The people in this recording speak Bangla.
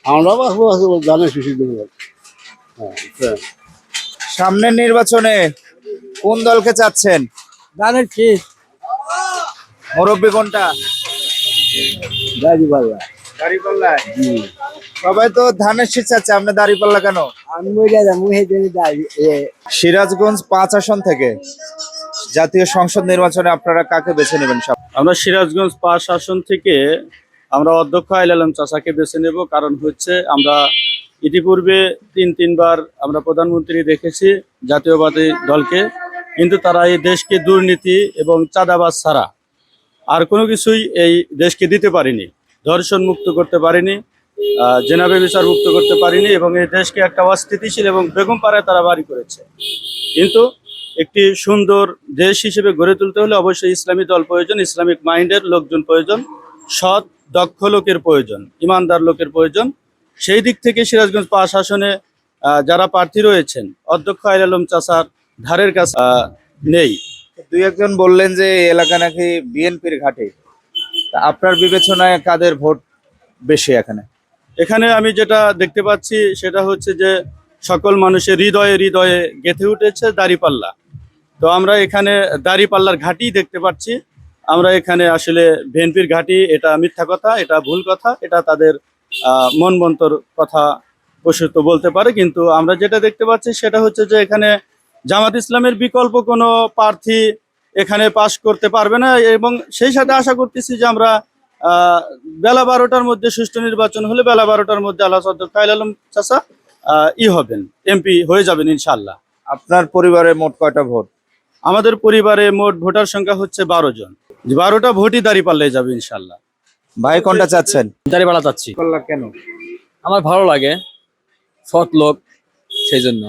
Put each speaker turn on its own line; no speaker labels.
আমরা জানে শিশির দেবো। হ্যাঁ,
সামনের নির্বাচনে কোন দলকে চাচ্ছেন?
জানের কি
মুরব্বী কোনটা?
দাঁড়িপাল্লা।
দাঁড়িপাল্লায় সবাই তো ধানের শীষ চাচ্ছে, আপনি দাঁড়িপাল্লা কেন?
আমি মরে যাবো সেদিন
সিরাজগঞ্জ 5 আসন থেকে জাতীয় সংসদ নির্বাচনে আপনারা কাকে বেছে নেবেন?
আমরা সিরাজগঞ্জ 5 আসন থেকে আমরা অধ্যক্ষ আইল আলম চাচাকে বেছে নেব। কারণ হচ্ছে আমরা ইতিপূর্বে তিনবার আমরা প্রধানমন্ত্রী দেখেছি জাতীয়বাদী দলকে, কিন্তু তারা এই দেশকে দুর্নীতি এবং চাঁদাবাজ ছাড়া আর কোনো কিছুই এই দেশকে দিতে পারেনি। ধর্ষণ মুক্ত করতে পারেনি, জেনাবে বিচার মুক্ত করতে পারেনি এবং এই দেশকে একটা অস্থিতিশীল এবং বেগম পাড়ায় তারা বাড়ি করেছে। কিন্তু একটি সুন্দর দেশ হিসেবে গড়ে তুলতে হলে অবশ্যই ইসলামী দল প্রয়োজন, ইসলামিক মাইন্ডের লোকজন প্রয়োজন, সৎ দক্ষ লোকের প্রয়োজন, ইমানদার লোকের প্রয়োজন। সেই দিক থেকে সিরাজগঞ্জ 5 আসনে যারা প্রার্থী রয়েছেন অধ্যক্ষ আইল আলম চাচার ধারের কাছে নেই।
দুই একজন বললেন যে এই এলাকা নাকি বিএনপির ঘাঁটি, তা আপনার বিবেচনায় কাদের ভোট বেশি এখানে?
এখানে আমি যেটা দেখতে পাচ্ছি সেটা হচ্ছে যে সকল মানুষের হৃদয়ে হৃদয়ে গেঁথে উঠেছে দাঁড়িপাল্লা। তো আমরা এখানে দাঁড়িপাল্লার ঘাঁটি দেখতে পাচ্ছি। আমরা এখানে আসলে বিএনপির ঘাঁটি, এটা মিথ্যা কথা, এটা ভুল কথা, এটা তাদের মনবন্তর কথা বসত বলতে পারে। কিন্তু আমরা যেটা দেখতে পাচ্ছি সেটা হচ্ছে যে এখানে জামাত ইসলামের বিকল্প কোনো প্রার্থী এখানে পাশ করতে পারবে না এবং সেই সাথে আশা করতেছি যে আমরা বেলা 12টার মধ্যে সুষ্ঠু নির্বাচন হলে বেলা 12টার মধ্যে আল্লাহ অধ্যক্ষ আইল আলম চাচা হবেন, এমপি হয়ে যাবেন ইনশাল্লাহ।
আপনার পরিবারে মোট কয়টা ভোট?
আমাদের পরিবারে মোট ভোটার সংখ্যা হচ্ছে 12 জন। 12টা ভোটই দাঁড়িপাল্লায় যাবে ইনশাল্লাহ।
ভাই কোনটা চাচ্ছেন?
দাঁড়িপাল্লা চাচ্ছি।
পাল্লা কেন?
আমার ভালো লাগে, সৎ লোক, সেই জন্য।